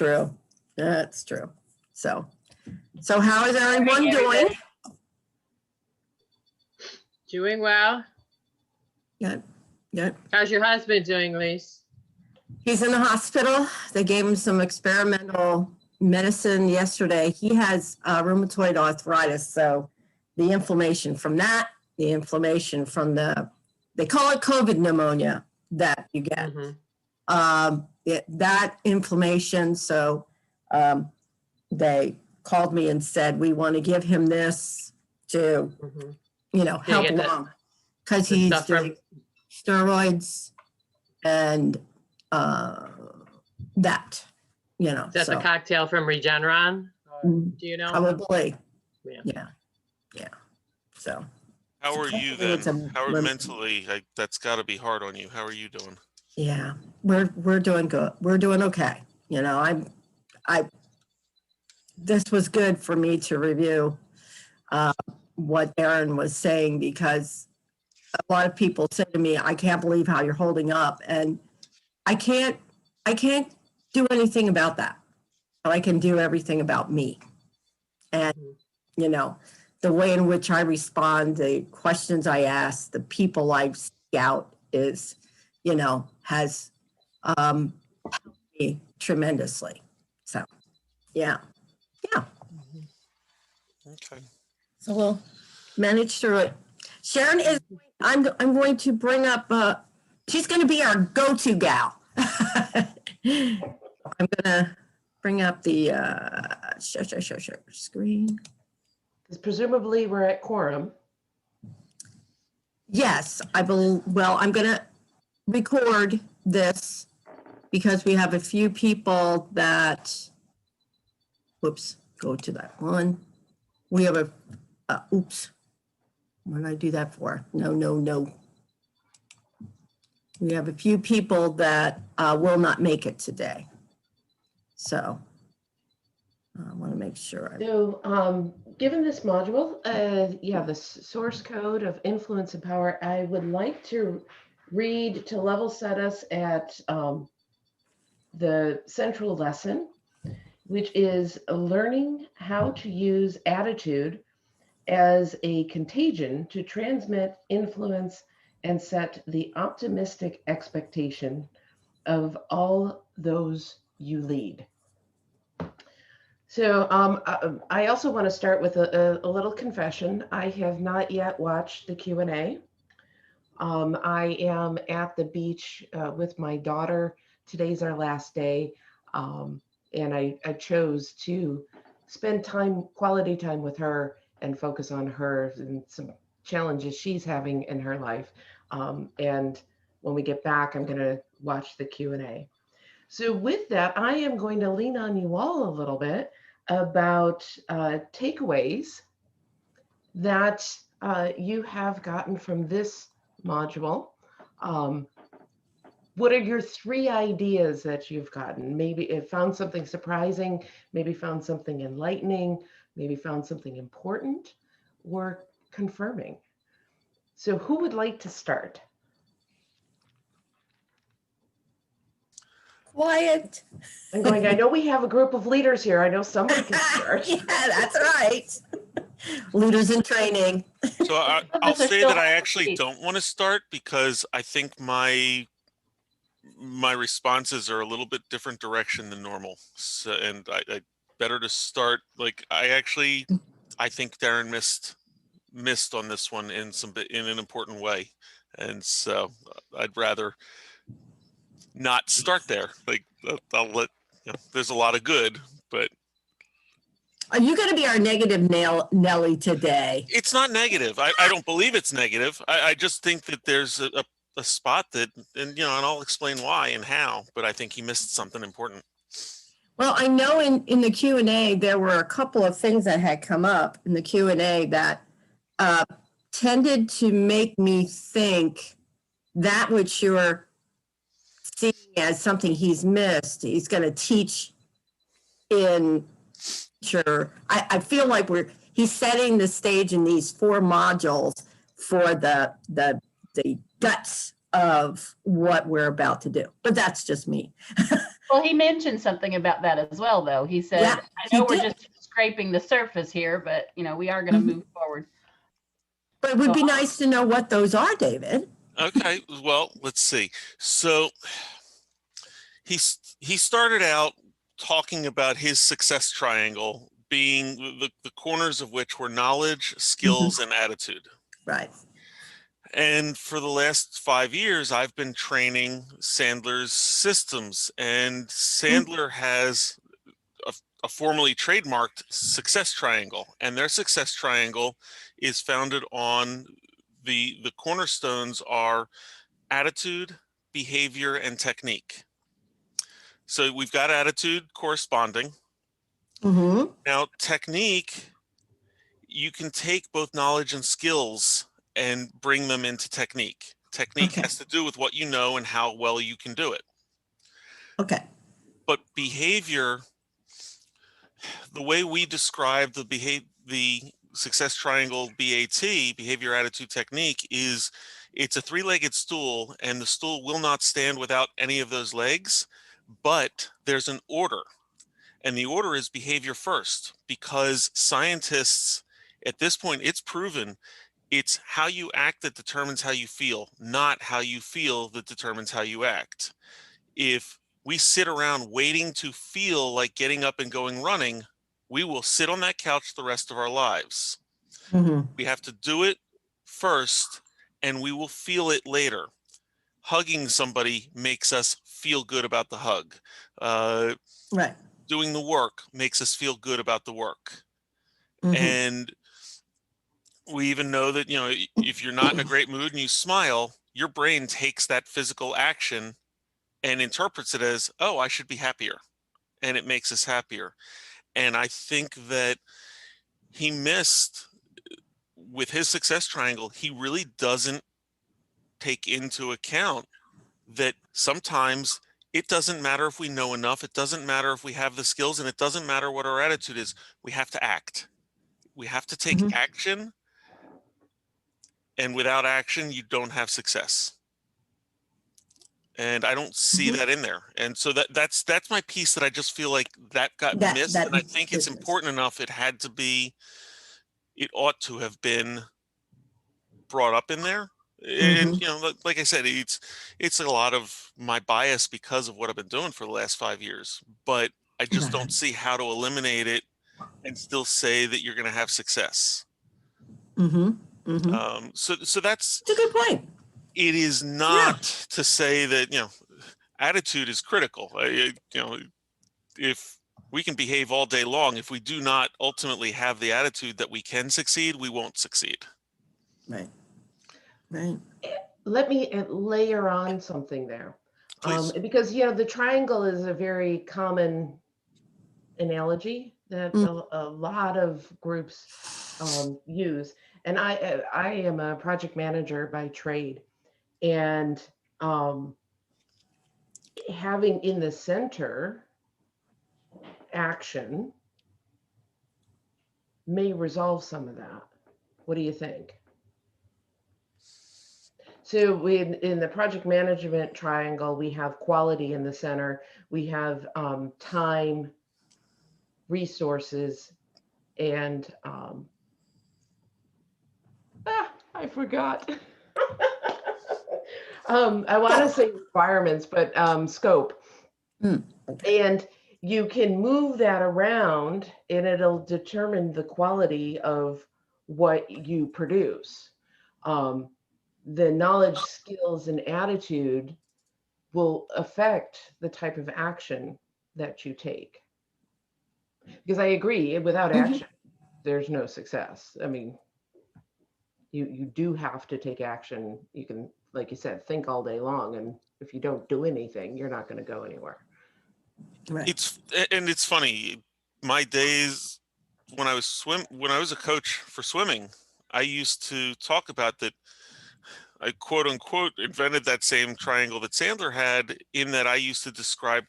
True. That's true. So how is everyone doing? Doing well. Good. Good. How's your husband doing, Lise? He's in the hospital. They gave him some experimental medicine yesterday. He has rheumatoid arthritis. So the inflammation from that, the inflammation from they call it COVID pneumonia that you get. That inflammation. So they called me and said, we want to give him this to, help along. Because he's doing steroids and that, Is that the cocktail from Regeneron? Do you know? Probably. Yeah. So. How are you then? How are mentally? That's got to be hard on you. How are you doing? Yeah, we're doing good. We're doing okay. This was good for me to review what Aaron was saying, because a lot of people say to me, I can't believe how you're holding up. And I can't do anything about that. But I can do everything about me. And, the way in which I respond, the questions I ask, the people I seek out is, has helped me tremendously. So, yeah. Okay. So we'll manage through it. Sharon is, I'm going to bring up, she's going to be our go-to gal. I'm going to bring up the share screen. Because presumably we're at quorum. Yes, I believe. Well, I'm going to record this because we have a few people that, whoops, go to that one. We have oops. What did I do that for? No. We have a few people that will not make it today. So I want to make sure. So given this module, the source code of influence and power, I would like to read to level set us at the central lesson, which is learning how to use attitude as a contagion to transmit influence and set the optimistic expectation of all those you lead. So I also want to start with a little confession. I have not yet watched the Q&A. I am at the beach with my daughter. Today's our last day. And I chose to spend quality time with her and focus on her and some challenges she's having in her life. And when we get back, I'm going to watch the Q&A. So with that, I am going to lean on you all a little bit about takeaways that you have gotten from this module. What are your 3 ideas that you've gotten? Maybe it found something surprising, maybe found something enlightening, maybe found something important or confirming. So who would like to start? Quiet. I know we have a group of leaders here. I know somebody can start. Yeah, that's right. Leaders in training. So I'll say that I actually don't want to start because I think my responses are a little bit different direction than normal. So, and I better to start. Like I think Darren missed on this one in an important way, and so I'd rather not start there. Like I'll let there's a lot of good, but are you going to be our negative Nelly today? It's not negative. I don't believe it's negative. I just think that there's a spot that, and I'll explain why and how, but I think he missed something important. Well, I know in the Q&A, there were a couple of things that had come up in the Q&A that tended to make me think that which you're seeing as something he's missed, he's going to teach in future. I feel like he's setting the stage in these 4 modules for the guts of what we're about to do. But that's just me. Well, he mentioned something about that as well, though. He said, Yeah, I know he we're did. just scraping the surface here, but we are going to Mhm. move forward. But it would So be nice to know what those are, David. Okay, well, let's see. So he started out talking about his success triangle being the corners of which were knowledge, skills, and attitude. Right. And for the last 5 years, I've been training Sandler's systems, and Sandler has a formally trademarked success triangle, and their success triangle is founded on the cornerstones are attitude, behavior, and technique. So we've got attitude corresponding. Mm-hmm. Now, technique, you can take both knowledge and skills and bring them into technique. Technique Okay. has to do with what you know and how well you can do it. Okay. But behavior, the way we describe the success triangle BAT, behavior, attitude, technique, is it's a three-legged stool, and the stool will not stand without any of those legs, but there's an order. And the order is behavior first, because scientists, at this point, it's proven it's how you act that determines how you feel, not how you feel that determines how you act. If we sit around waiting to feel like getting up and going running, we will sit on that couch the rest of our lives. Mm-hmm. We have to do it first, and we will feel it later. Hugging somebody makes us feel good about the hug. Right. Doing the work makes us feel good about the work. Mm-hmm. And we even know that, if you're not in a great mood and you smile, your brain takes that physical action and interprets it as, oh, I should be happier. And it makes us happier. And I think that he missed with his success triangle, he really doesn't take into account that sometimes it doesn't matter if we know enough, it doesn't matter if we have the skills, and it doesn't matter what our attitude is. We have to act. We have to take Mhm. action, and without action, you don't have success. And I don't see Mhm. that in there. And so that's my piece that I just feel like that got missed. That And I think it's business. important enough. It ought to have been brought up in there. And Mm-hmm. like I said, it's a lot of my bias because of what I've been doing for the last 5 years. But I just don't Right. see how to eliminate it and still say that you're going to have success. Mm-hmm. Mm-hmm. So that's It's a good point. it is not to say that attitude is critical. If we can behave all day long, if we do not ultimately have the attitude that we can succeed, we won't succeed. Right. Right. Let me layer on something there. Please. Because, the triangle is a very common analogy that a lot of groups use. And I am a project manager by trade. And having in the center action may resolve some of that. What do you think? So in the project management triangle, we have quality in the center. We have time, resources, and I forgot. I want to say requirements, but scope. Okay. And you can move that around and it'll determine the quality of what you produce. The knowledge, skills, and attitude will affect the type of action that you take. Because I agree, without Mhm. action, there's no success. I mean, you do have to take action. You can, like you said, think all day long, and if you don't do anything, you're not going to go anywhere. Right. It's funny. My days when I was a coach for swimming, I used to talk about that. I quote unquote invented that same triangle that Sandler had, in that I used to describe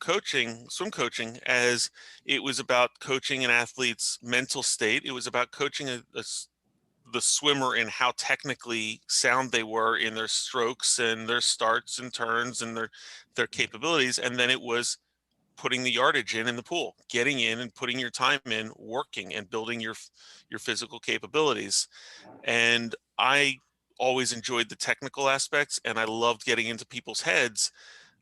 swim coaching, as it was about coaching an athlete's mental state. It was about coaching the swimmer in how technically sound they were in their strokes and their starts and turns and their capabilities. And then it was putting the yardage in the pool, getting in and putting your time in, working and building your physical capabilities. And I always enjoyed the technical aspects, and I loved getting into people's heads.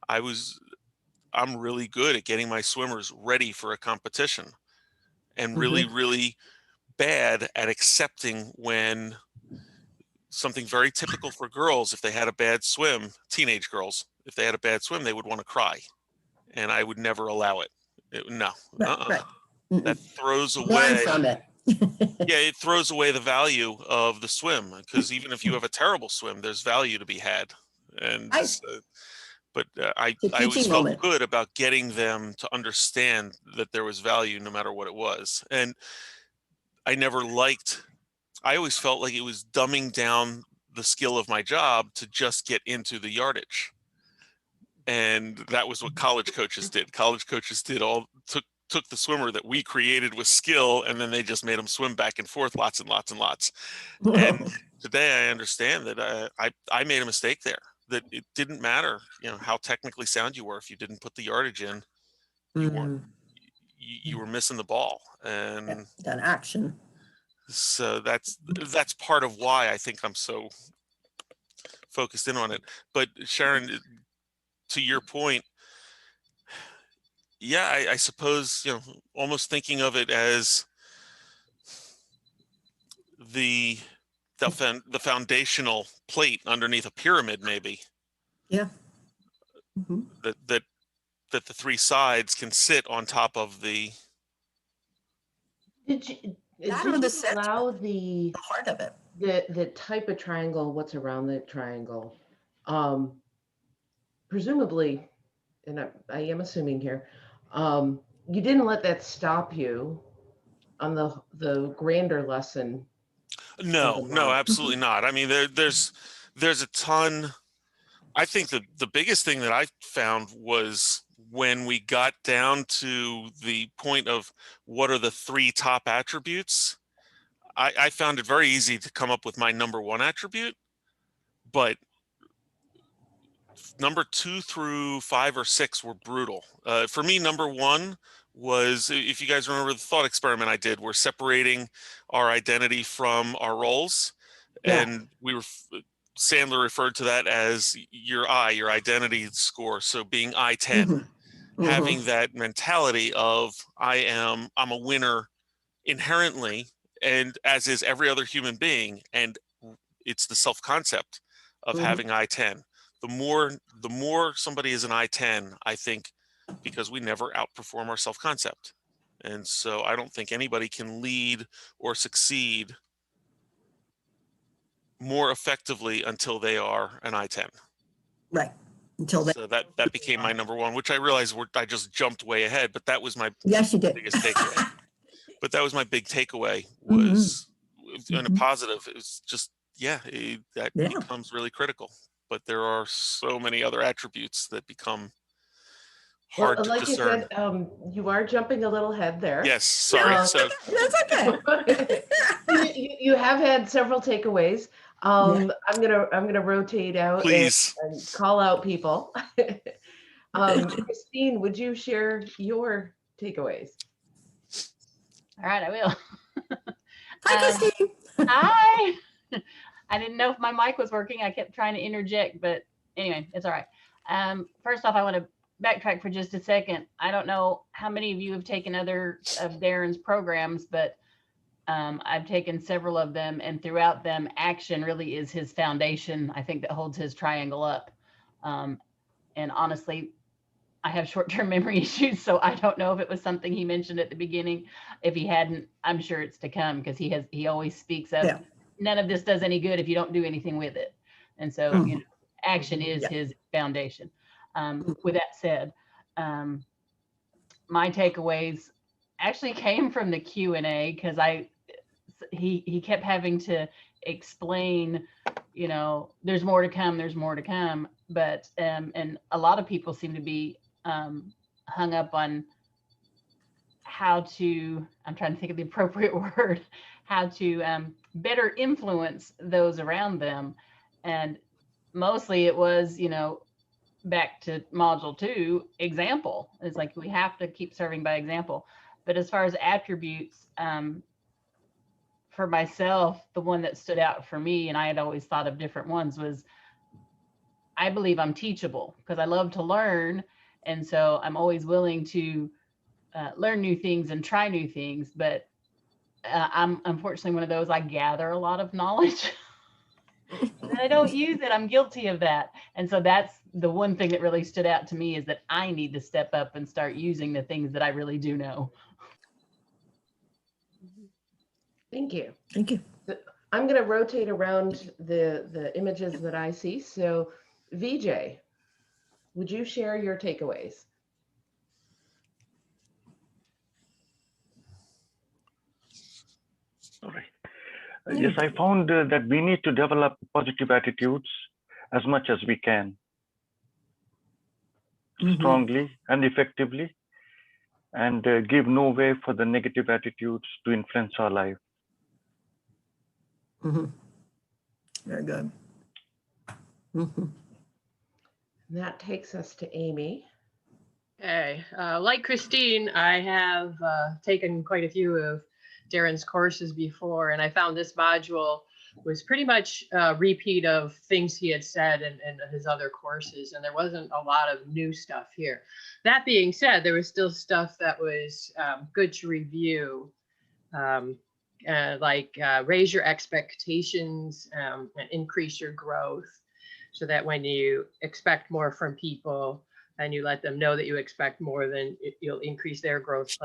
I'm really good at getting my swimmers ready for a competition, and really, really bad at accepting when something very typical for girls, if they had a bad swim, teenage girls, if they had a bad swim, they would want to cry, and I would never allow it. No, Right. that throws Learn away. from it. Yeah, it throws away the value of the swim, because even if you have a terrible swim, there's value to be had. And but I It's a always teaching felt moment. good about getting them to understand that there was value no matter what it was. And I always felt like it was dumbing down the skill of my job to just get into the yardage. And that was what college coaches did. College coaches took the swimmer that we created with skill, and then they just made them swim back and forth lots and lots and lots. And today I understand that I made a mistake there, that it didn't matter, how technically sound you were. If you didn't put the yardage in, you were missing the ball. And Done action. so that's part of why I think I'm so focused in on it. But Sharon, to your point, yeah, I suppose, almost thinking of it as the foundational plate underneath a pyramid, maybe. Yeah. That the three sides can sit on top of the. Did you That or the center, allow the heart of it. the type of triangle, what's around the triangle? Presumably, and I am assuming here, you didn't let that stop you on the grander lesson. No, absolutely not. I mean, there's a ton. I think the biggest thing that I found was when we got down to the point of what are the three top attributes. I found it very easy to come up with my number one attribute, but number 2 through 5 or 6 were brutal. For me, number 1 was, if you guys remember the thought experiment I did, we're separating our identity from our roles. Yeah. And Sandler referred to that as your identity score. So being I-10, having that mentality of I'm a winner inherently, and as is every other human being. And it's the self-concept of having I-10. The more somebody is an I-10, I think, because we never outperform our self-concept. And so I don't think anybody can lead or succeed more effectively until they are an I-10. Right. Until they. So that became my number 1, which I realized I just jumped way ahead, but that was my Yes, you did. biggest takeaway. But that was my big takeaway, was in a positive. It was just, that becomes really critical. But there are so many other attributes that become hard to like discern. You said, you are jumping a little ahead there. Yes, sorry. So That's okay. you have had several takeaways. I'm gonna rotate out. Please. And call out people. Christine, would you share your takeaways? All right, I will. Hi, Christine. Hi. I didn't know if my mic was working. I kept trying to interject, but anyway, it's all right. First off, I want to backtrack for just a second. I don't know how many of you have taken other of Darren's programs, but I've taken several of them, and throughout them, action really is his foundation, I think, that holds his triangle up. And honestly, I have short-term memory issues, so I don't know if it was something he mentioned at the beginning. If he hadn't, I'm sure it's to come, because he always speaks of, none of this does any good if you don't do anything with it. And so, action is his foundation. With that said, my takeaways actually came from the Q&A, because he kept having to explain, there's more to come, but and a lot of people seem to be hung up on how to, I'm trying to think of the appropriate word, how to better influence those around them. And mostly it was, back to module 2, example. It's like we have to keep serving by example. But as far as attributes, for myself, the one that stood out for me, and I had always thought of different ones, was I believe I'm teachable because I love to learn. And so I'm always willing to learn new things and try new things. But I'm unfortunately one of those, I gather a lot of knowledge. And I don't use it. I'm guilty of that. And so that's the one thing that really stood out to me, is that I need to step up and start using the things that I really do know. Thank you. Thank you. I'm going to rotate around the images that I see. So VJ, would you share your takeaways? All right. Yes, I found that we need to develop positive attitudes as much as we can, strongly and effectively, and give no way for the negative attitudes to influence our life. Very good. That takes us to Amy. Okay, like Christine, I have taken quite a few of Darren's courses before, and I found this module was pretty much a repeat of things he had said in his other courses, and there wasn't a lot of new stuff here. That being said, there was still stuff that was good to review, like raise your expectations and increase your growth, so that when you expect more from people and you let them know that you expect more, then you'll increase their growth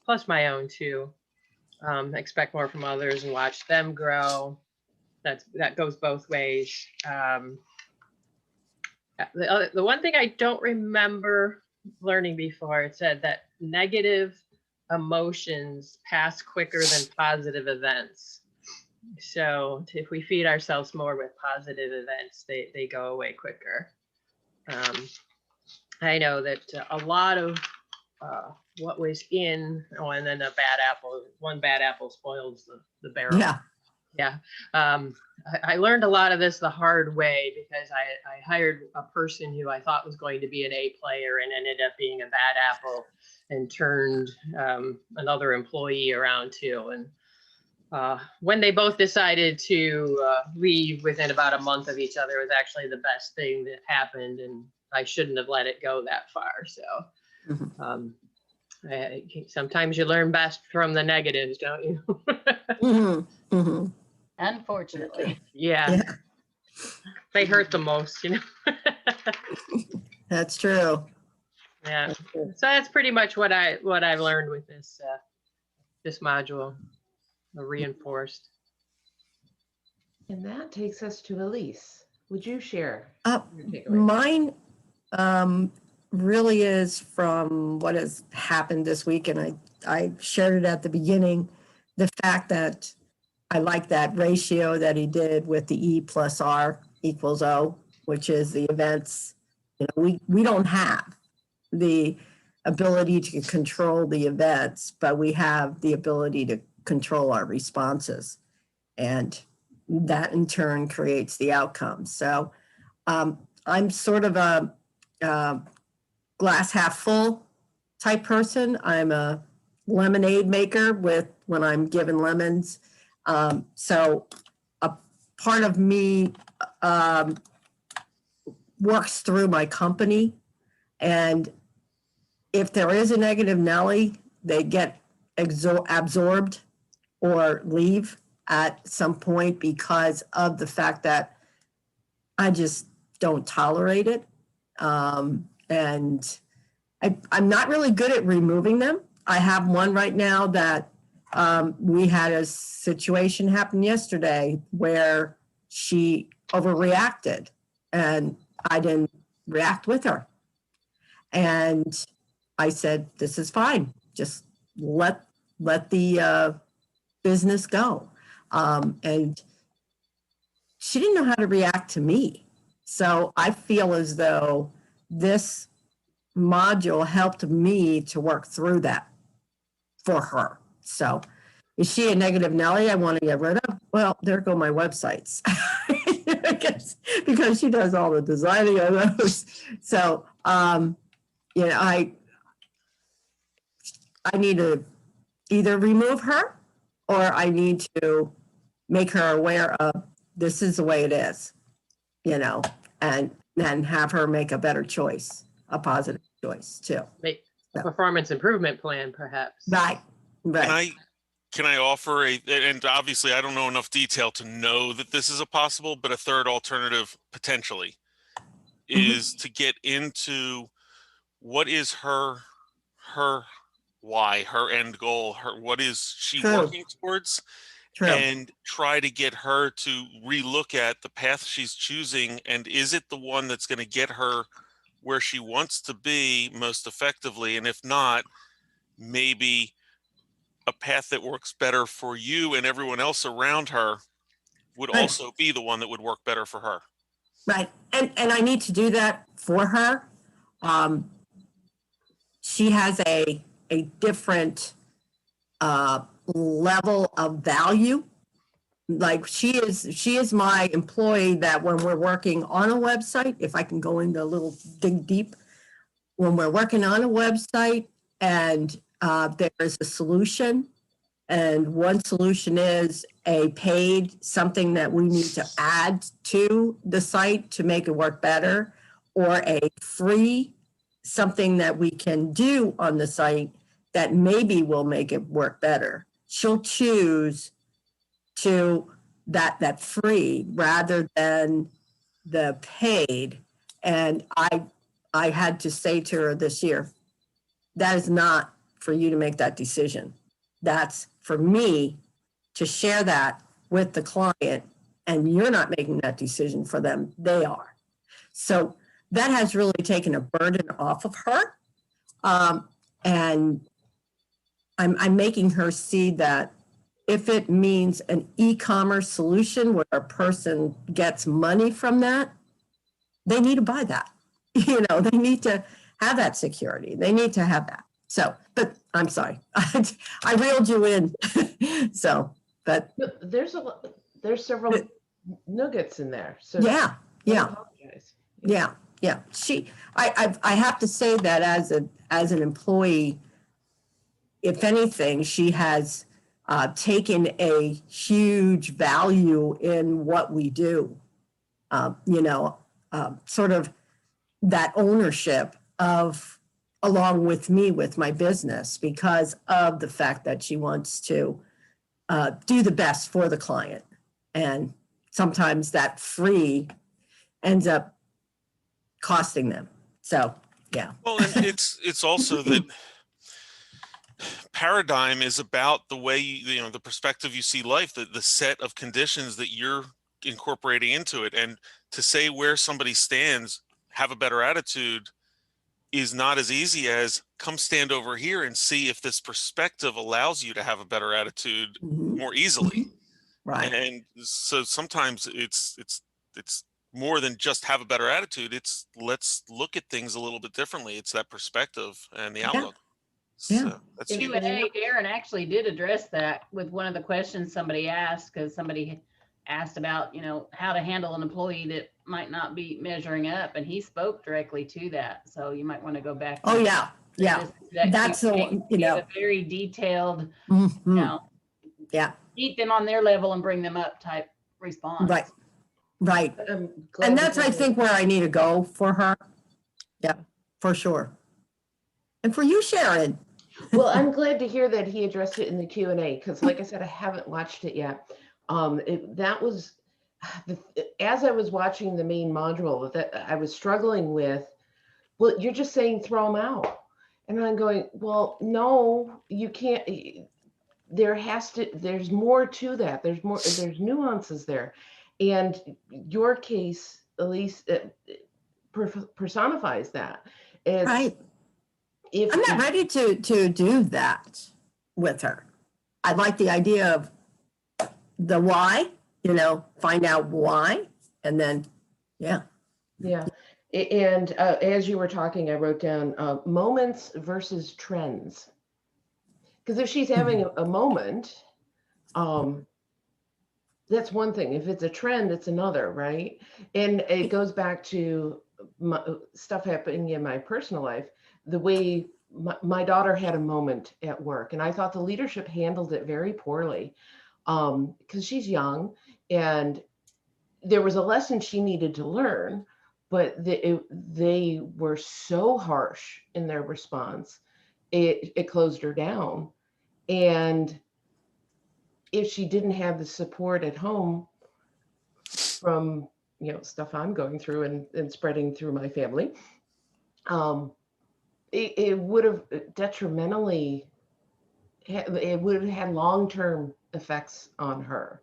plus my own too. Expect more from others and watch them grow. That goes both ways. The one thing I don't remember learning before, it said that negative emotions pass quicker than positive events. So if we feed ourselves more with positive events, they go away quicker. I know that a lot of what was in, and then one bad apple spoils the barrel. Yeah. I learned a lot of this the hard way, because I hired a person who I thought was going to be an A player and ended up being a bad apple, and turned another employee around too. And when they both decided to leave within about a month of each other, it was actually the best thing that happened, and I shouldn't have let it go that far. So sometimes you learn best from the negatives, don't you? Unfortunately. Yeah. They hurt the most, you know. That's true. Yeah. So that's pretty much what I've learned with this module, the reinforced. And that takes us to Elise. Would you share your takeaways? Mine really is from what has happened this week, and I shared it at the beginning, the fact that I like that ratio that he did with the E plus R equals O, which is the events. You know, we don't have the ability to control the events, but we have the ability to control our responses. And that in turn creates the outcome. So I'm sort of a glass half full type person. I'm a lemonade maker when I'm given lemons. So a part of me works through my company, and if there is a negative Nelly, they get absorbed or leave at some point because of the fact that I just don't tolerate it. And I'm not really good at removing them. I have one right now that we had a situation happen yesterday where she overreacted and I didn't react with her. And I said, this is fine. Just let the business go. And she didn't know how to react to me. So I feel as though this module helped me to work through that for her. So is she a negative Nelly I want to get rid of? Well, there go my websites. You because she does all the designing of those. So, you know, I need to either remove her or I need to make her aware of this is the way it is, you know, and then have her make a better choice, a positive choice too. Make a performance improvement plan, perhaps. Right, right. Can I offer and obviously I don't know enough detail to know that this is a possible, but a third alternative potentially is to get into what is her why, her end goal, what is she True. working towards? True. And try to get her to relook at the path she's choosing, and is it the one that's going to get her where she wants to be most effectively? And if not, maybe a path that works better for you and everyone else around her would Right. also be the one that would work better for her. Right. And I need to do that for her. She has a different level of value. Like she is my employee that when we're working on a website, if I can go into a little dig deep, when we're working on a website and there's a solution, and one solution is a paid something that we need to add to the site to make it work better, or a free something that we can do on the site that maybe will make it work better. She'll choose to that free rather than the paid. And I had to say to her this year, that is not for you to make that decision. That's for me to share that with the client, and you're not making that decision for them, they are. So that has really taken a burden off of her. And I'm making her see that if it means an e-commerce solution where a person gets money from that, they need to buy that. You know, they need to have that security. They need to have that. So, but I'm sorry, I reeled you in. So, but There's several nuggets in there. So yeah, I apologize. yeah. I have to say that as an employee, if anything, she has taken a huge value in what we do. You know, sort of that ownership of, along with me, with my business, because of the fact that she wants to do the best for the client. And sometimes that free ends up costing them. So, yeah. Well, and it's also that paradigm is about the way you know the perspective you see life, the set of conditions that you're incorporating into it. And to say where somebody stands, have a better attitude, is not as easy as come stand over here and see if this perspective allows you to have a better attitude more easily. Right. And so sometimes it's more than just have a better attitude. It's let's look at things a little bit differently. It's that perspective and the outlook. Yeah. So that's huge. Q&A, Darren actually did address that with one of the questions somebody asked, because somebody asked about, you know, how to handle an employee that might not be measuring up, and he spoke directly to that. So you might want to go back. Oh, yeah. Yeah. That's the one, you know. A very detailed, Mhm. you know, Yeah. meet them on their level and bring them up type response. Right. Right. I'm glad And to that's, hear I that. think, where I need to go for her. Yeah, for sure. And for you, Sharon. Well, I'm glad to hear that he addressed it in the Q&A, because like I said, I haven't watched it yet. That was, as I was watching the main module, that I was struggling with, well, you're just saying throw them out. And I'm going, well, no, you can't. There's more to that. There's nuances there. And your case, at least, personifies that. It's, Right. I'm not ready to do that with her. I like the idea of the why, you know, find out why, and then, yeah. Yeah. And as you were talking, I wrote down moments versus trends. Because if she's having a moment, that's one thing. If it's a trend, it's another, right? And it goes back to stuff happening in my personal life. The way my daughter had a moment at work, and I thought the leadership handled it very poorly, because she's young, and there was a lesson she needed to learn, but they were so harsh in their response. It closed her down. And if she didn't have the support at home from, stuff I'm going through and spreading through my family, it would have detrimentally, it would have had long-term effects on her.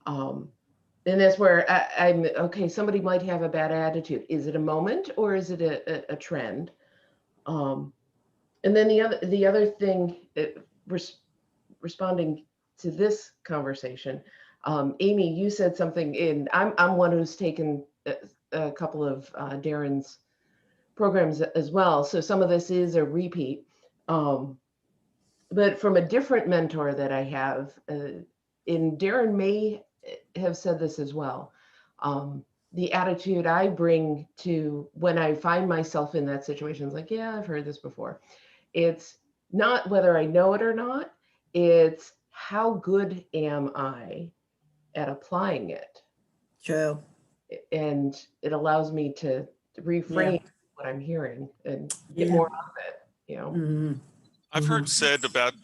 And that's where I'm okay. Somebody might have a bad attitude. Is it a moment or is it a trend? And then the other thing, responding to this conversation, Amy, you said something, and I'm one who's taken a couple of Darren's programs as well. So some of this is a repeat, but from a different mentor that I have, and Darren may have said this as well. The attitude I bring to when I find myself in that situation is like, yeah, I've heard this before. It's not whether I know it or not, it's how good am I at applying it? True. And it allows me to reframe what I'm hearing and get more out of it, Mm-hmm. I've heard said about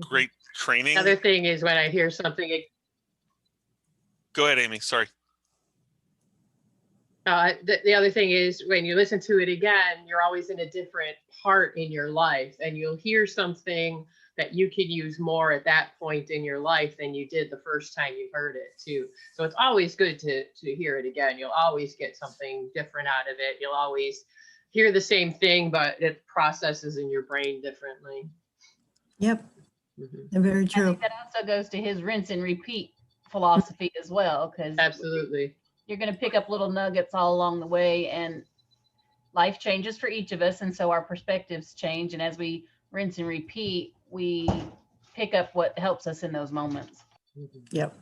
great training. Another thing is when I hear something. Go ahead, Amy. Sorry. The other thing is when you listen to it again, you're always in a different part in your life, and you'll hear something that you can use more at that point in your life than you did the first time you heard it too. So it's always good to hear it again. You'll always get something different out of it. You'll always hear the same thing, but it processes in your brain differently. Yep. Very true. I think that also goes to his rinse and repeat philosophy as well, because absolutely, you're going to pick up little nuggets all along the way, and life changes for each of us, and so our perspectives change, and as we rinse and repeat, we pick up what helps us in those moments. Yep.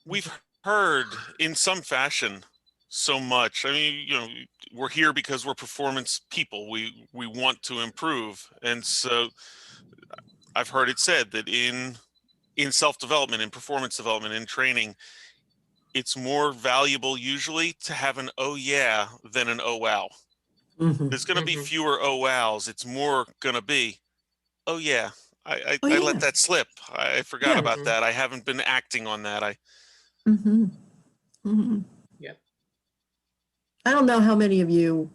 We've heard in some fashion so much. I mean, we're here because we're performance people. We want to improve, and so I've heard it said that in self-development, in performance development, in training, it's more valuable usually to have an oh yeah than an oh wow. Mm-hmm. There's going to be fewer oh wows. It's more going to be oh yeah, I yeah. let that slip. I forgot about that. I haven't been acting on that. Yeah. I don't know how many of you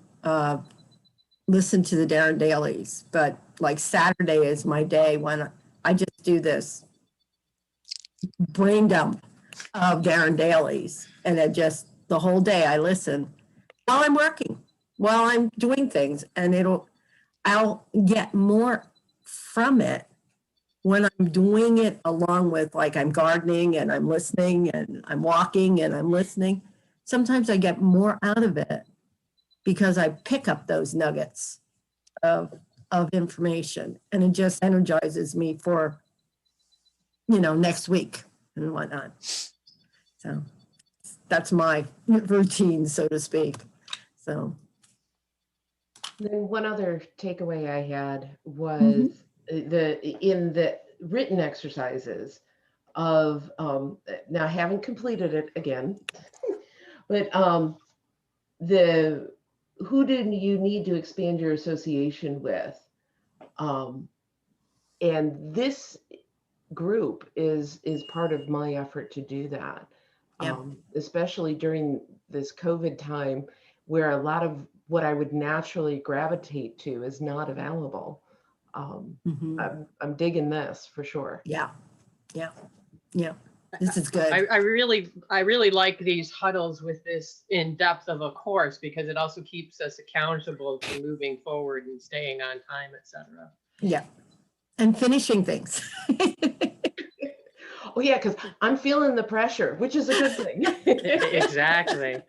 listen to the Darren Dailies, but like Saturday is my day when I just do this brain dump of Darren Dailies, and it just the whole day I listen while I'm working, while I'm doing things, and I'll get more from it when I'm doing it along with, like, I'm gardening and I'm listening and I'm walking and I'm listening. Sometimes I get more out of it because I pick up those nuggets of information, and it just energizes me for, next week and whatnot. So that's my routine, so to speak. So. Then one other takeaway I had was in the written exercises of, now I haven't completed it again, but who do you need to expand your association with? And this group is part of my effort to do that. Yep. Especially during this COVID time where a lot of what I would naturally gravitate to is not available. I'm digging this for sure. Yeah. This is good. I really like these huddles with this in depth of a course, because it also keeps us accountable to moving forward and staying on time, etc. Yeah. And finishing things. Oh yeah, because I'm feeling the pressure, which is a good thing. Exactly.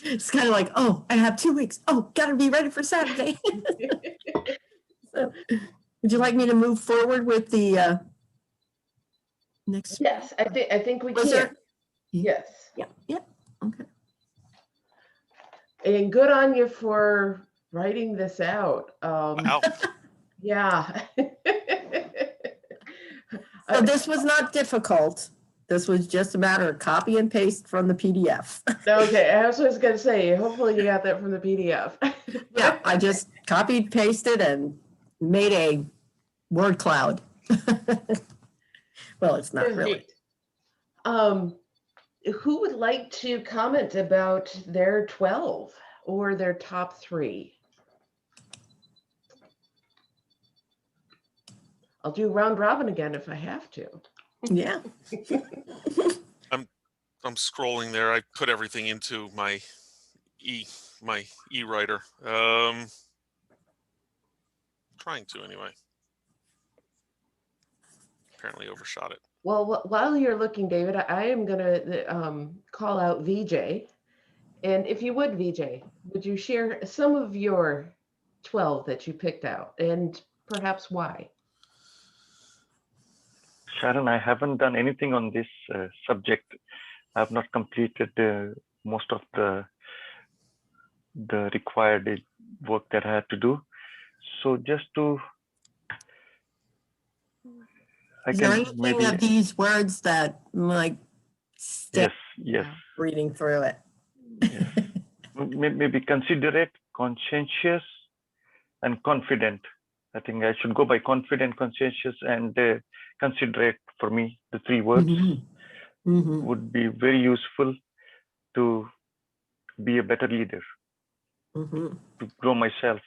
It's kind of like, oh, I have 2 weeks. Oh, gotta be ready for Saturday. So, would you like me to move forward with the next? Yes, I think we Was can. there? Yes. Yeah, okay. And good on you for writing this out. Wow. Yeah. So this was not difficult. This was just a matter of copy and paste from the PDF. Okay, I was just gonna say, hopefully you got that from the PDF. Yeah, I just copied, pasted, and made a word cloud. Well, it's not really. Who would like to comment about their 12 or their top 3? I'll do round robin again if I have to. Yeah. I'm scrolling there. I put everything into my e-writer. Trying to anyway. Apparently overshot it. Well, while you're looking, David, I am going to call out VJ. And if you would, VJ, would you share some of your 12 that you picked out and perhaps why? Sharon, I haven't done anything on this subject. I have not completed most of the required work that I had to do. So just to, Is there anything of these words that like stick? Yes. Reading through it. Yes. Maybe considerate, conscientious, and confident. I think I should go by confident, conscientious, and considerate. For me, the 3 words would be very useful to be a better leader, to grow myself.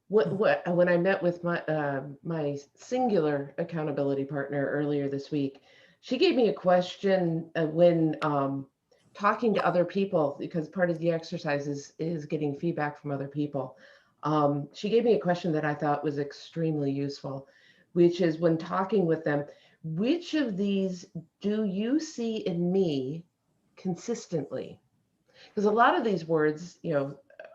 When I met with my singular accountability partner earlier this week, she gave me a question when talking to other people, because part of the exercise is getting feedback from other people. She gave me a question that I thought was extremely useful, which is when talking with them, which of these do you see in me consistently? Because a lot of these words,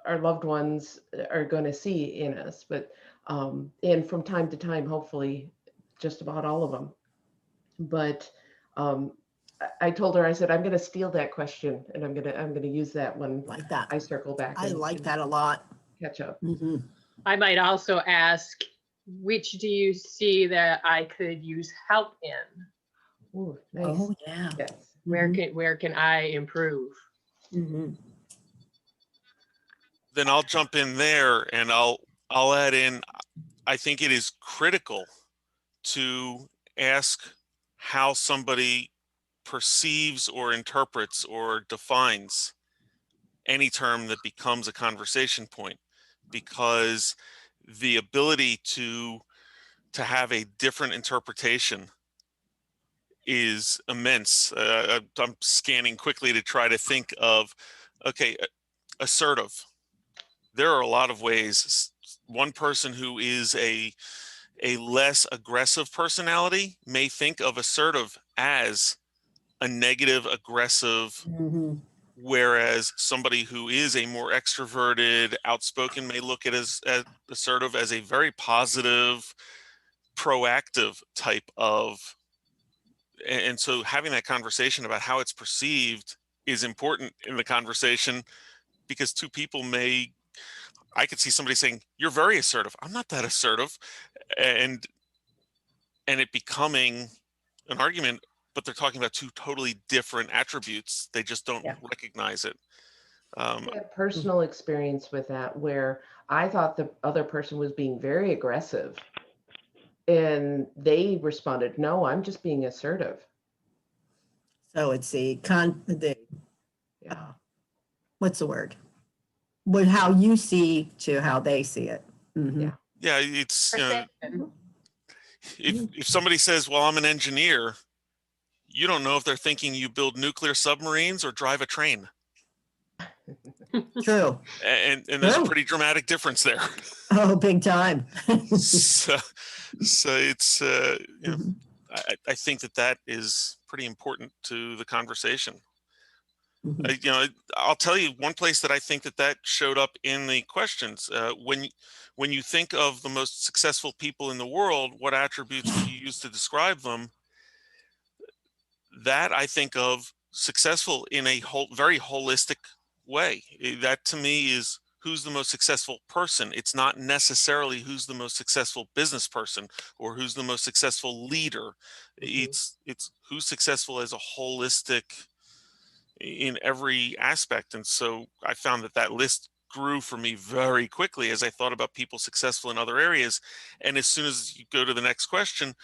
our loved ones are going to see in us, but and from time to time, hopefully, just about all of them. But I told her, I said, I'm going to steal that question, and I'm going to use that when Like that. I circle back. I like that a lot. Catch up. I might also ask, which do you see that I could use help in? Ooh, nice. Oh yeah. Yes. Where can I improve? Then I'll jump in there and I'll add in, I think it is critical to ask how somebody perceives or interprets or defines any term that becomes a conversation point, because the ability to have a different interpretation is immense. I'm scanning quickly to try to think of, okay, assertive. There are a lot of ways. One person who is a less aggressive personality may think of assertive as a negative, aggressive, whereas somebody who is a more extroverted, outspoken may look at assertive as a very positive, proactive type of. And so having that conversation about how it's perceived is important in the conversation, because two people I could see somebody saying, "You're very assertive." I'm not that assertive. And it becoming an argument, but they're talking about 2 totally different attributes. They just don't recognize it. I had personal experience with that, where I thought the other person was being very aggressive, and they responded, "No, I'm just being assertive." So it's Yeah. what's the word? How you see to how they see it. Yeah. Yeah, it's Perception. if somebody says, "Well, I'm an engineer," you don't know if they're thinking you build nuclear submarines or drive a train. True. And there's a pretty dramatic difference there. Oh, big time. so it's I think that is pretty important to the conversation. I'll tell you one place that I think that showed up in the questions. When you think of the most successful people in the world, what attributes would you use to describe them? that I think of successful in a very holistic way. That to me is who's the most successful person. It's not necessarily who's the most successful business person or who's the most successful leader. It's who's successful as a holistic in every aspect. And so I found that that list grew for me very quickly as I thought about people successful in other areas. And as soon as you go to the next question,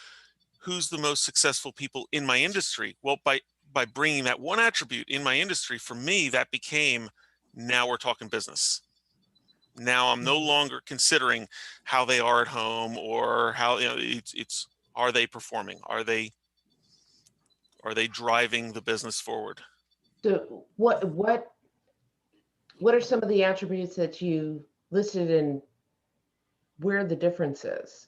who's the most successful people in my industry? Well, by bringing that one attribute in my industry, for me, that became, now we're talking business. Now I'm no longer considering how they are at home or how, you know, it's are they performing? Are they driving the business forward? So what are some of the attributes that you listed and where the difference is?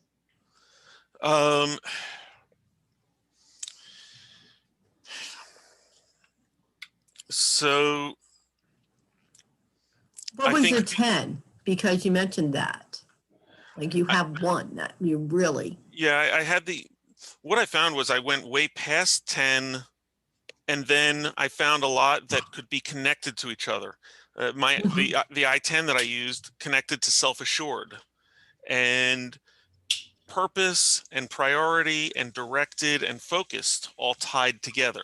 So What I was think your 10? Because you mentioned that. Like you have one that you really, yeah, I had what I found was I went way past 10, and then I found a lot that could be connected to each other. The I-10 that I used connected to self-assured, and purpose and priority and directed and focused all tied together.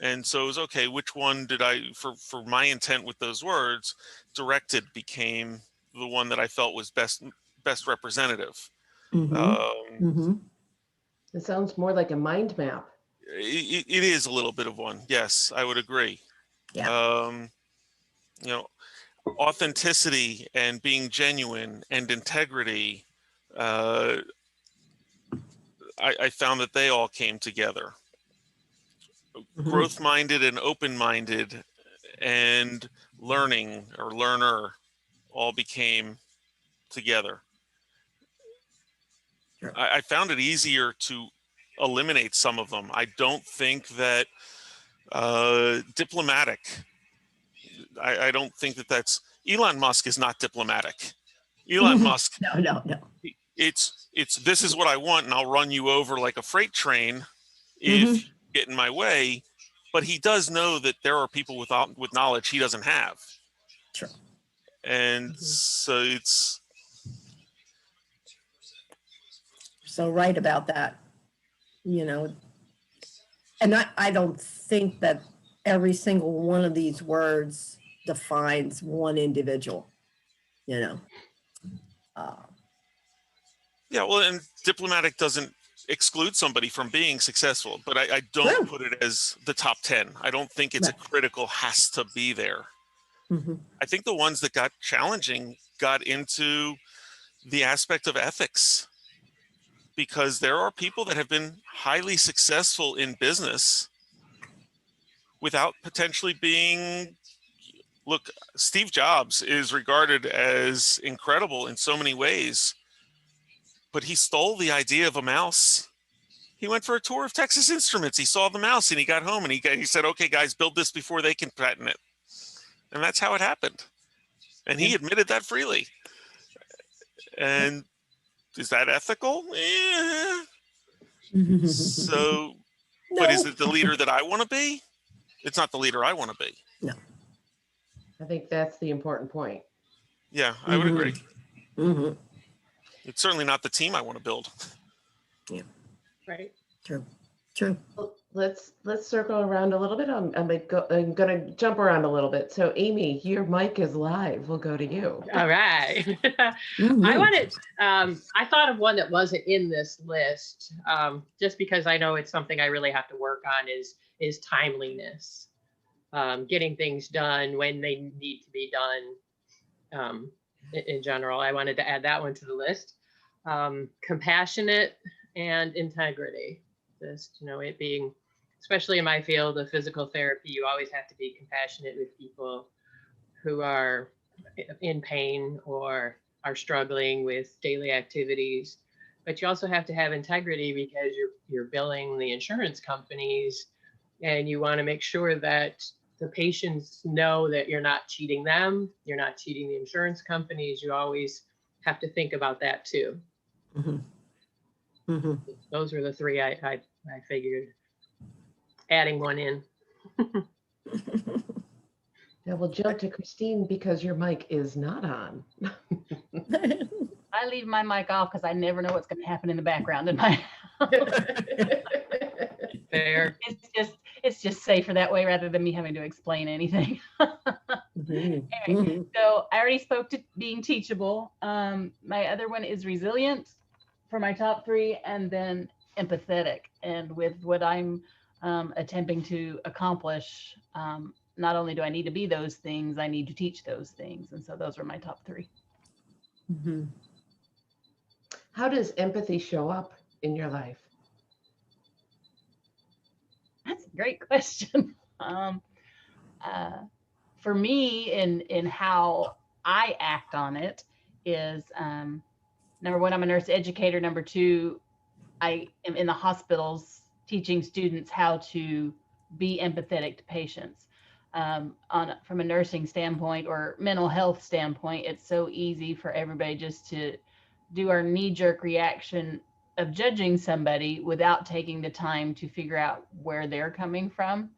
And so it was, okay, which one did I, for my intent with those words, directed became the one that I felt was best representative. Mhm. It sounds more like a mind map. It is a little bit of one. Yes, I would agree. Yeah. You know, authenticity and being genuine and integrity. I found that they all came together. Growth-minded and open-minded and learning or learner all became together. Sure. I found it easier to eliminate some of them. I don't think that diplomatic. I don't think that that's Elon Musk is not diplomatic. Elon Musk, No. it's this is what I want, and I'll run you over like a freight train if you get in my way. But he does know that there are people with knowledge he doesn't have. Sure. And so it's So right about that, you know, and I don't think that every single one of these words defines one individual, you know. yeah, well, and diplomatic doesn't exclude somebody from being successful, but I don't True. put it as the top 10. I don't think it's a Right. critical has to be there. Mm-hmm. I think the ones that got challenging got into the aspect of ethics, because there are people that have been highly successful in business without potentially being, look, Steve Jobs is regarded as incredible in so many ways, but he stole the idea of a mouse. He went for a tour of Texas Instruments. He saw the mouse and he got home and he said, okay, guys, build this before they can patent it. And that's how it happened. And he admitted that freely. And is that ethical? Yeah. So, but is it the leader that I want to be? It's not the leader I want to be. No. I think that's the important point. Yeah, I would agree. Mm-hmm. It's certainly not the team I want to build. Yeah. Right. True. Let's circle around a little bit. I'm gonna jump around a little bit. So Amy, your mic is live. We'll go to you. All right. Mhm. I thought of one that wasn't in this list, just because I know it's something I really have to work on is timeliness. Getting things done when they need to be done. In general, I wanted to add that one to the list. Compassionate and integrity. Just, it being, especially in my field of physical therapy, you always have to be compassionate with people who are in pain or are struggling with daily activities. But you also have to have integrity because you're billing the insurance companies, and you want to make sure that the patients know that you're not cheating them, you're not cheating the insurance companies. You always have to think about that too. Mm-hmm. Mm-hmm. Those were the three I figured. adding one in. Now we'll jump to Christine because your mic is not on. I leave my mic off because I never know what's going to happen in the background in my Fair. it's just safer that way rather than me having to explain anything. Anyway, so I already spoke to being teachable. My other one is resilient for my top 3, and then empathetic. And with what I'm attempting to accomplish, not only do I need to be those things, I need to teach those things. And so those are my top 3. How does empathy show up in your life? That's a great question. For me, in how I act on it is, number 1, I'm a nurse educator. Number 2, I am in the hospitals teaching students how to be empathetic to patients. From a nursing standpoint or mental health standpoint, it's so easy for everybody just to do our knee-jerk reaction of judging somebody without taking the time to figure out where they're coming from.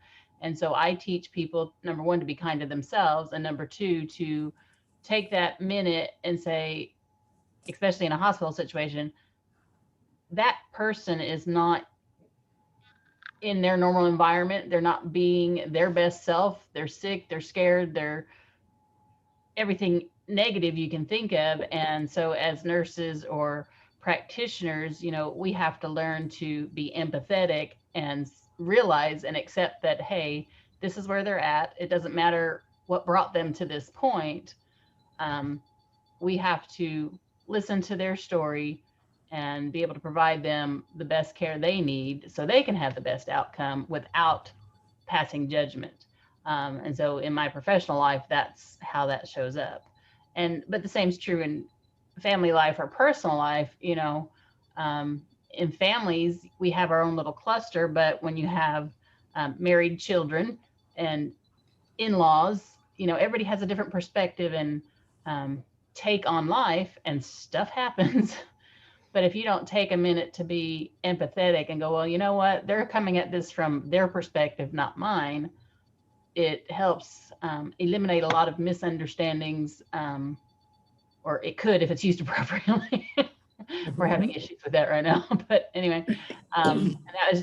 And so I teach people, number 1, to be kind to themselves, and number 2, to take that minute and say, especially in a hospital situation, that person is not in their normal environment. They're not being their best self. They're sick, they're scared, they're everything negative you can think of. And so as nurses or practitioners, we have to learn to be empathetic and realize and accept that, hey, this is where they're at. It doesn't matter what brought them to this point. We have to listen to their story and be able to provide them the best care they need so they can have the best outcome without passing judgment. And so in my professional life, that's how that shows up. But the same is true in family life or personal life. In families, we have our own little cluster, but when you have married children and in-laws, everybody has a different perspective and take on life, and stuff happens. But if you don't take a minute to be empathetic and go, well, you know what, they're coming at this from their perspective, not mine, it helps eliminate a lot of misunderstandings, or it could if it's used appropriately. We're having issues with that right now. But anyway,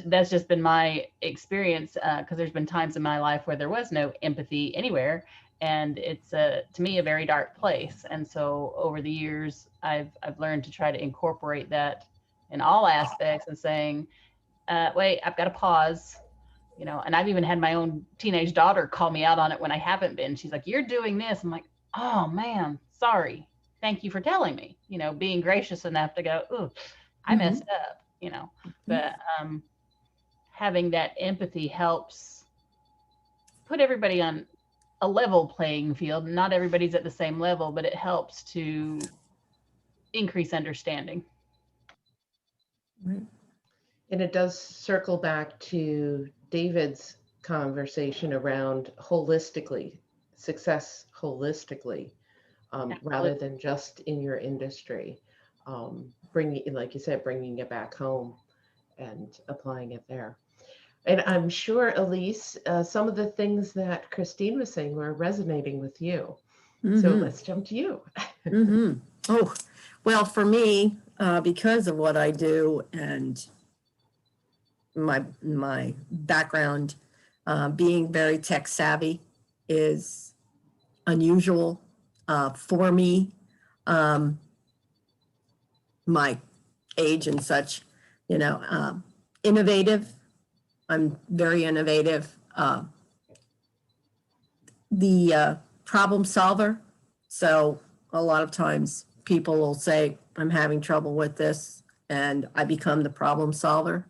that's just been my experience, because there's been times in my life where there was no empathy anywhere. And it's to me a very dark place. And so over the years, I've learned to try to incorporate that in all aspects and saying, wait, I've got to pause, and I've even had my own teenage daughter call me out on it when I haven't been. She's like, you're doing this. I'm like, oh man, sorry. Thank you for telling me, being gracious enough to go, ooh, I messed up, but having that empathy helps put everybody on a level playing field. Not everybody's at the same level, but it helps to increase understanding. And it does circle back to David's conversation around holistically, success holistically, rather than just in your industry. Bringing, like you said, bringing it back home and applying it there. And I'm sure, Elise, some of the things that Christine was saying were resonating with you. So let's jump to you. Oh, well, for me, because of what I do and my background, being very tech savvy is unusual for me. My age and such, innovative. I'm very innovative. The problem solver. So a lot of times people will say, I'm having trouble with this, and I become the problem solver.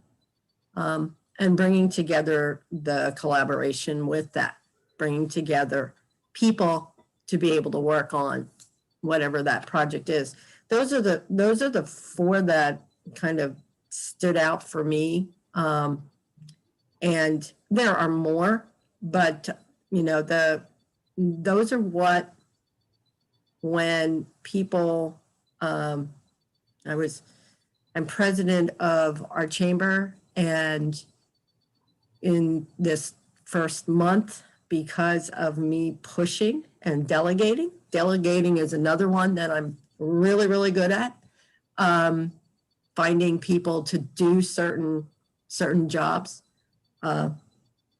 And bringing together the collaboration with that, bringing together people to be able to work on whatever that project is. Those are the 4 that kind of stood out for me. And there are more, but those are what, when people, I'm president of our chamber, and in this first month because of me pushing and delegating. Delegating is another one that I'm really, really good at. Finding people to do certain jobs.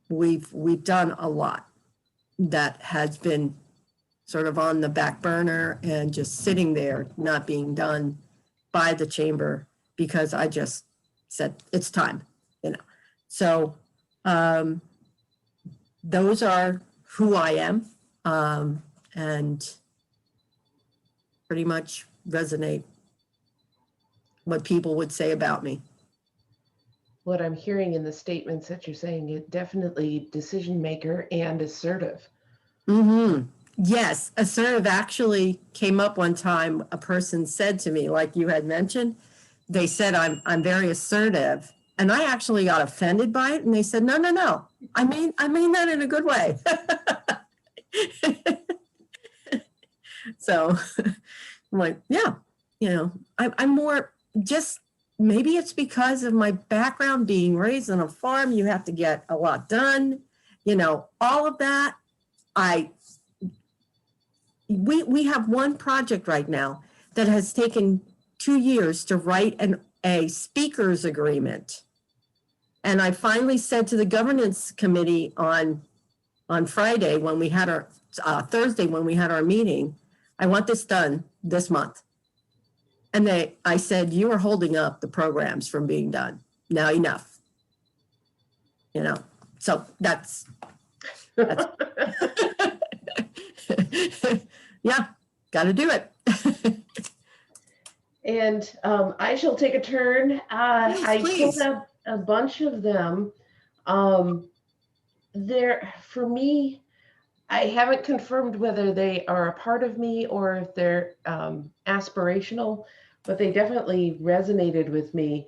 We've done a lot that has been sort of on the back burner and just sitting there, not being done by the chamber because I just said it's time, you know. So those are who I am, and pretty much resonate what people would say about me. What I'm hearing in the statements that you're saying, it definitely decision maker and assertive. Mm-hmm. Yes, assertive actually came up one time. A person said to me, like you had mentioned, they said I'm very assertive, and I actually got offended by it. And they said, no, I mean that in a good way. So I'm like, yeah, you know, I'm more just, maybe it's because of my background being raised on a farm. You have to get a lot done, you know, all of that. We have one project right now that has taken 2 years to write a speakers agreement. And I finally said to the governance committee on Friday when we had our, Thursday when we had our meeting, I want this done this month. And I said, you are holding up the programs from being done. Now enough. You know, so that's yeah, got to do it. And I shall take a turn. I pulled please. up a bunch of them. For me, I haven't confirmed whether they are a part of me or if they're aspirational, but they definitely resonated with me.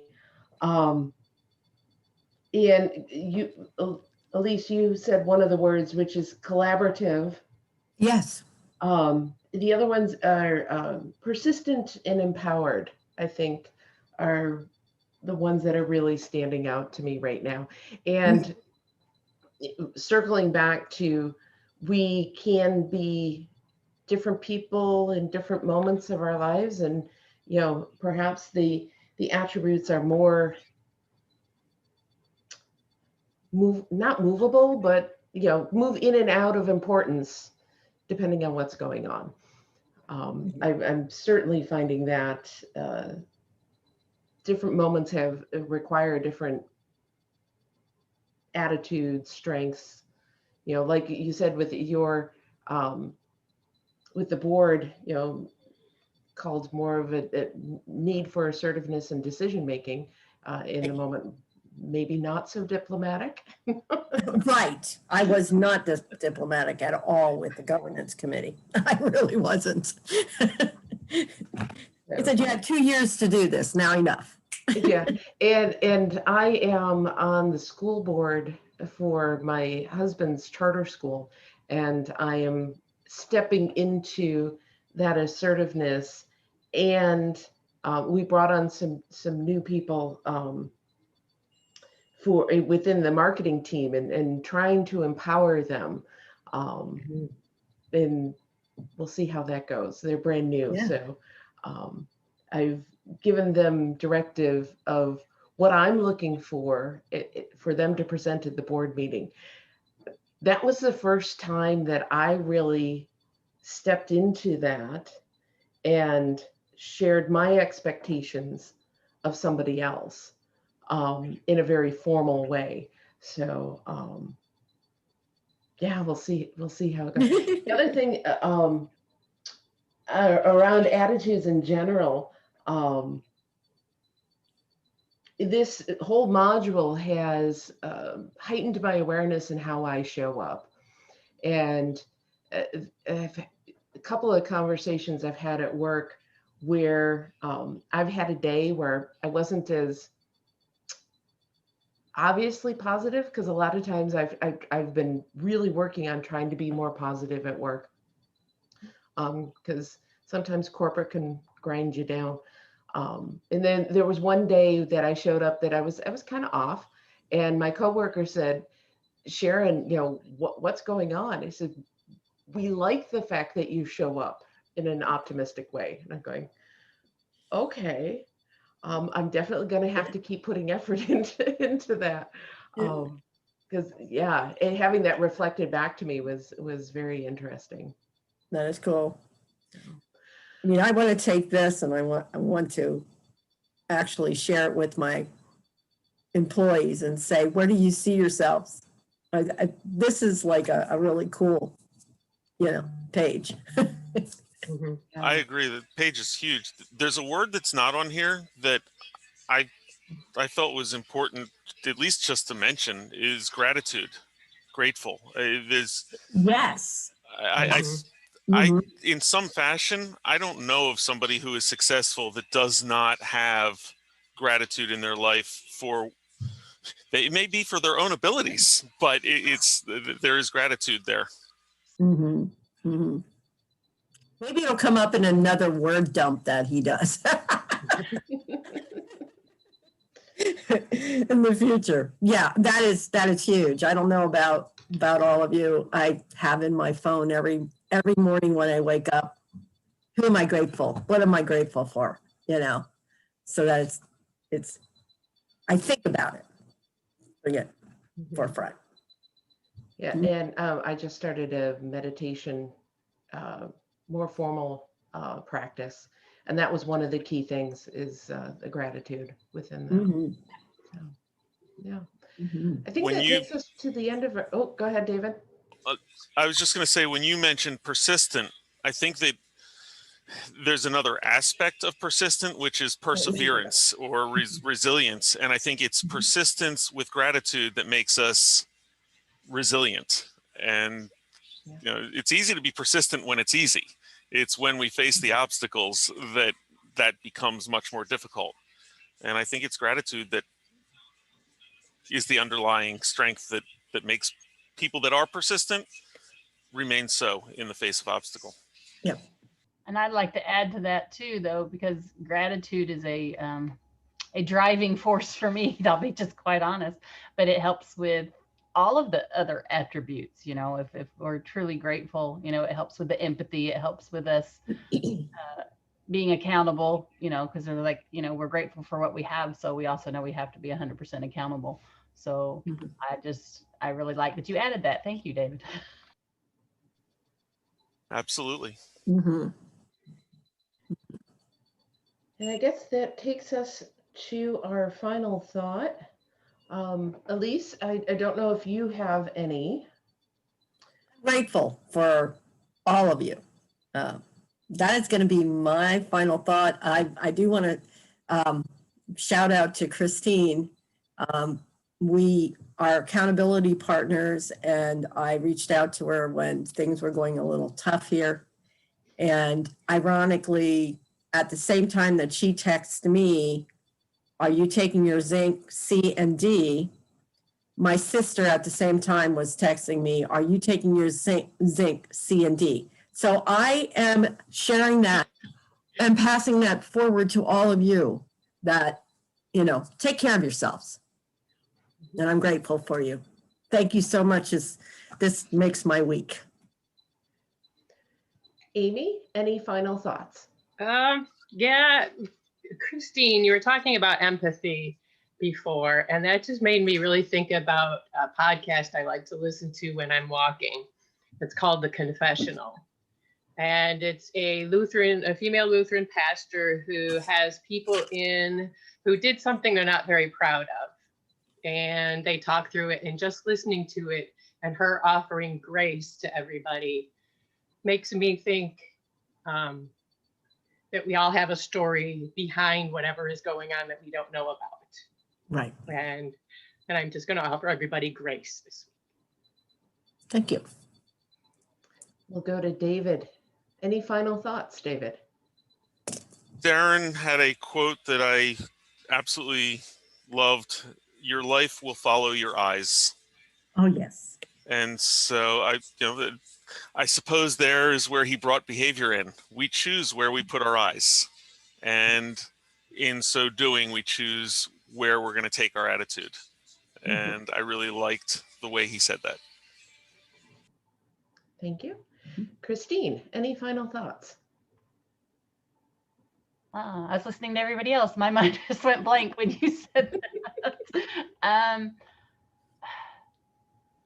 And you, Elise, you said one of the words, which is collaborative. Yes. The other ones are persistent and empowered, I think, are the ones that are really standing out to me right now. And circling back to, we can be different people in different moments of our lives, and you know, perhaps the attributes are more not movable, but you know, move in and out of importance depending on what's going on. I'm certainly finding that different moments require different attitudes, strengths. You know, like you said with your with the board, you know, called more of a need for assertiveness and decision making in the moment. Maybe not so diplomatic. Right. I was not diplomatic at all with the governance committee. I really wasn't. I said, you had 2 years to do this, now enough. Yeah, and I am on the school board for my husband's charter school, and I am stepping into that assertiveness, and we brought on some new people for within the marketing team, and trying to empower them, and we'll see how that goes. They're brand new, Yeah. so I've given them directive of what I'm looking for them to present at the board meeting. That was the first time that I really stepped into that and shared my expectations of somebody else in a very formal way. So yeah, we'll see how it goes. The other thing around attitudes in general, this whole module has heightened my awareness in how I show up. And a couple of conversations I've had at work where I've had a day where I wasn't as obviously positive, because a lot of times I've been really working on trying to be more positive at work, because sometimes corporate can grind you down. And then there was one day that I showed up that I was kind of off, And my coworker said, Sharon, what's going on? I said, we like the fact that you show up in an optimistic way. And I'm going, okay, I'm definitely going to have to keep putting effort into that. Because and having that reflected back to me was very interesting. That is cool. I mean, I want to take this and I want to actually share it with my employees and say, where do you see yourselves? This is like a really cool, page. Mhm. I agree. The page is huge. There's a word that's not on here that I felt was important, at least just to mention, is gratitude. Grateful. There's Yes. I Mhm. in some fashion, I don't know of somebody who is successful that does not have gratitude in their life for. It may be for their own abilities, but there is gratitude there. Mm-hmm. Mm-hmm. Maybe it'll come up in another word dump that he does in the future. Yeah, that is huge. I don't know about all of you. I have in my phone every morning when I wake up, who am I grateful? What am I grateful for? So that it's I think about it. Bring it forefront. Yeah, and I just started a meditation, more formal practice, and that was one of the key things is the gratitude within that. Mm-hmm. So, yeah, Mm-hmm. I think that takes us to the end of it. Oh, go ahead, David. I was just going to say, when you mentioned persistent, I think that there's another aspect of persistent, which is perseverance or resilience. And I think it's persistence with gratitude that makes us resilient. And it's easy to be persistent when it's easy. It's when we face the obstacles that becomes much more difficult. And I think it's gratitude that is the underlying strength that makes people that are persistent remain so in the face of obstacle. Yep. And I'd like to add to that too, though, because gratitude is a driving force for me. I'll be just quite honest, but it helps with all of the other attributes. If we're truly grateful, it helps with the empathy. It helps with us being accountable. Because they're like, we're grateful for what we have, so we also know we have to be 100% accountable. So I really like that you added that. Thank you, David. Absolutely. Mm-hmm. And I guess that takes us to our final thought. Elise, I don't know if you have any. I'm grateful for all of you. That is going to be my final thought. I do want to shout out to Christine. We are accountability partners, and I reached out to her when things were going a little tough here. And ironically, at the same time that she texted me, are you taking your zinc C and D? My sister at the same time was texting me, are you taking your zinc C and D? So I am sharing that and passing that forward to all of you that, take care of yourselves. And I'm grateful for you. Thank you so much. This makes my week. Amy, any final thoughts? Yeah, Christine, you were talking about empathy before, and that just made me really think about a podcast I like to listen to when I'm walking. It's called The Confessional. And it's a female Lutheran pastor who has people in who did something they're not very proud of. And they talk through it, and just listening to it and her offering grace to everybody makes me think that we all have a story behind whatever is going on that we don't know about. Right. And I'm just going to offer everybody grace this week. Thank you. We'll go to David. Any final thoughts, David? Darren had a quote that I absolutely loved. Your life will follow your eyes. Oh, yes. And so I suppose there is where he brought behavior in. We choose where we put our eyes. And in so doing, we choose where we're going to take our attitude. And I really liked the way he said that. Thank you. Christine, any final thoughts? I was listening to everybody else. My mind just went blank when you said that.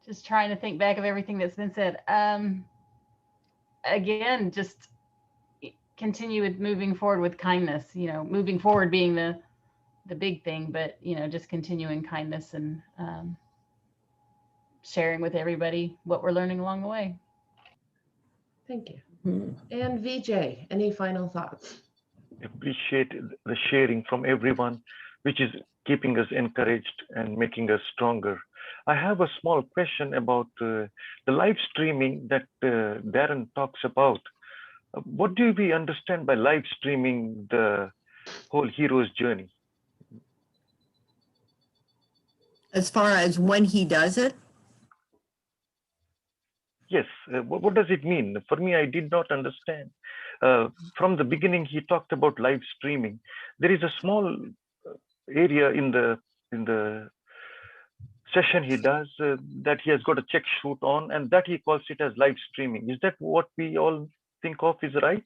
Just trying to think back of everything that's been said. Again, just continue with moving forward with kindness, moving forward being the big thing, but, just continuing kindness and sharing with everybody what we're learning along the way. Thank you. Mhm. And VJ, any final thoughts? Appreciate the sharing from everyone, which is keeping us encouraged and making us stronger. I have a small question about the live streaming that Darren talks about. What do we understand by live streaming the whole hero's journey? As far as when he does it? Yes, what does it mean? For me, I did not understand. From the beginning, he talked about live streaming. There is a small area in the session he does that he has got a check shoot on, and that he calls it as live streaming. Is that what we all think of is right?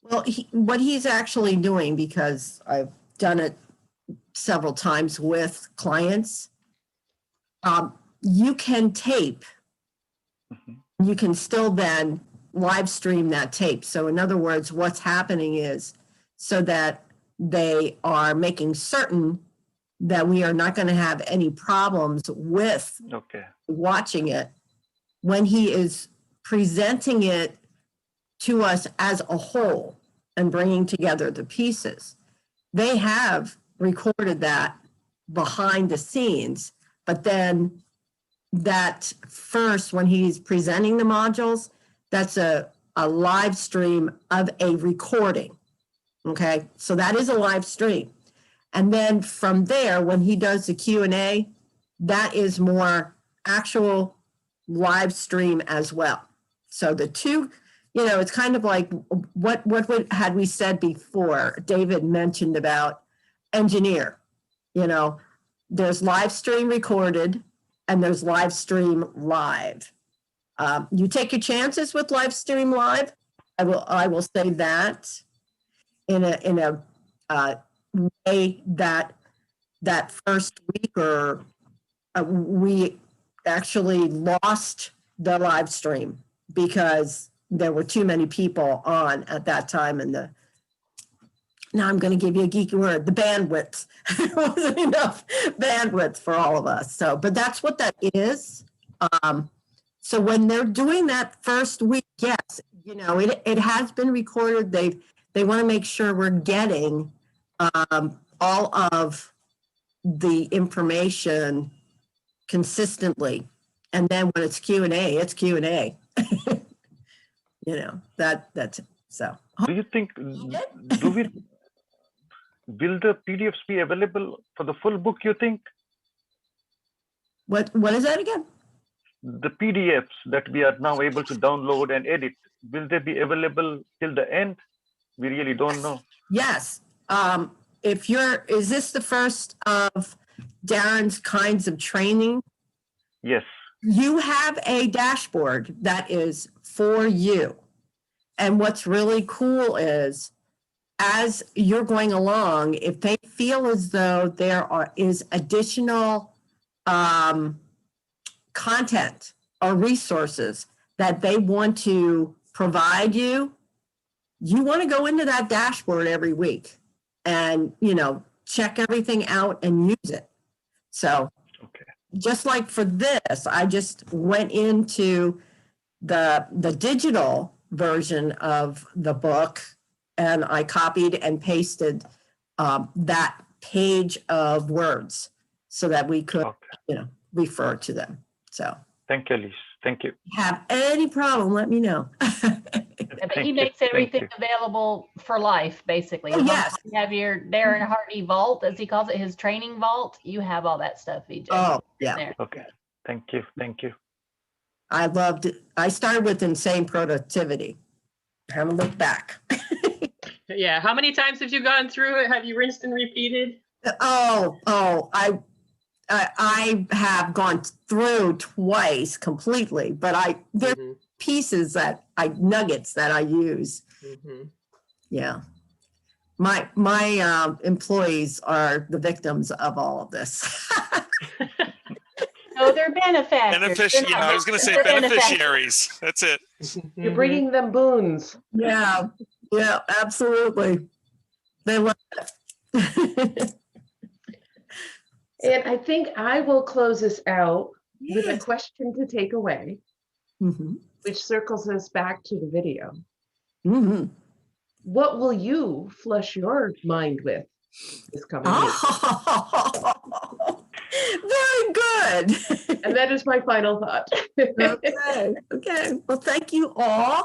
Well, what he's actually doing, because I've done it several times with clients, you can tape. Mhm. You can still then live stream that tape. So in other words, what's happening is so that they are making certain that we are not going to have any problems with Okay. watching it when he is presenting it to us as a whole and bringing together the pieces. They have recorded that behind the scenes, but then that first, when he's presenting the modules, that's a live stream of a recording. Okay, so that is a live stream. And then from there, when he does the Q&A, that is more actual live stream as well. So the two, it's kind of like what had we said before? David mentioned about engineer. There's live stream recorded and there's live stream live. You take your chances with live stream live. I will say that in a way that first week or we actually lost the live stream because there were too many people on at that time, and now I'm going to give you a geeky word, the bandwidth. There wasn't enough bandwidth for all of us. So, but that's what that is. So when they're doing that first week, yes, it has been recorded. They want to make sure we're getting all of the information consistently. And then when it's Q&A, it's Q&A. That's it. So Do you think, will the PDFs be available for the full book, you think? what is that again? The PDFs that we are now able to download and edit, will they be available till the end? We really don't know. Yes. Is this the first of Darren's kinds of training? Yes. You have a dashboard that is for you. And what's really cool is as you're going along, if they feel as though there is additional content or resources that they want to provide you, you want to go into that dashboard every week and, check everything out and use it. So Okay. just like for this, I just went into the digital version of the book and I copied and pasted that page of words so that we could, Okay. refer to them. So Thank you, Elise. Thank you. have any problem, let me know. But he makes everything available for life, basically. Oh, As long yes. as you have your Darren Hardy vault, as he calls it, his training vault, you have all that stuff, VJ. Oh, yeah. There. Okay. Thank you. Thank you. I loved it. I started with insane productivity. I haven't looked back. Yeah. How many times have you gone through it? Have you rinsed and repeated? I I have gone through twice completely, but there are Mhm, pieces nuggets that I use. mhm. Yeah. My employees are the victims of all of this. No, they're benefactors. They're Yeah, not I was going to say victims, they're benefactors. beneficiaries. That's it. You're Mhm. bringing them boons. Yeah, yeah, absolutely. They love it. And I think I will close this out with a Yes. question to take away, Mhm. which circles us back to the video. Mhm. What will you flush your mind with this coming week? Oh, very good. And that is my final thought. Okay. Okay. Well, thank you all.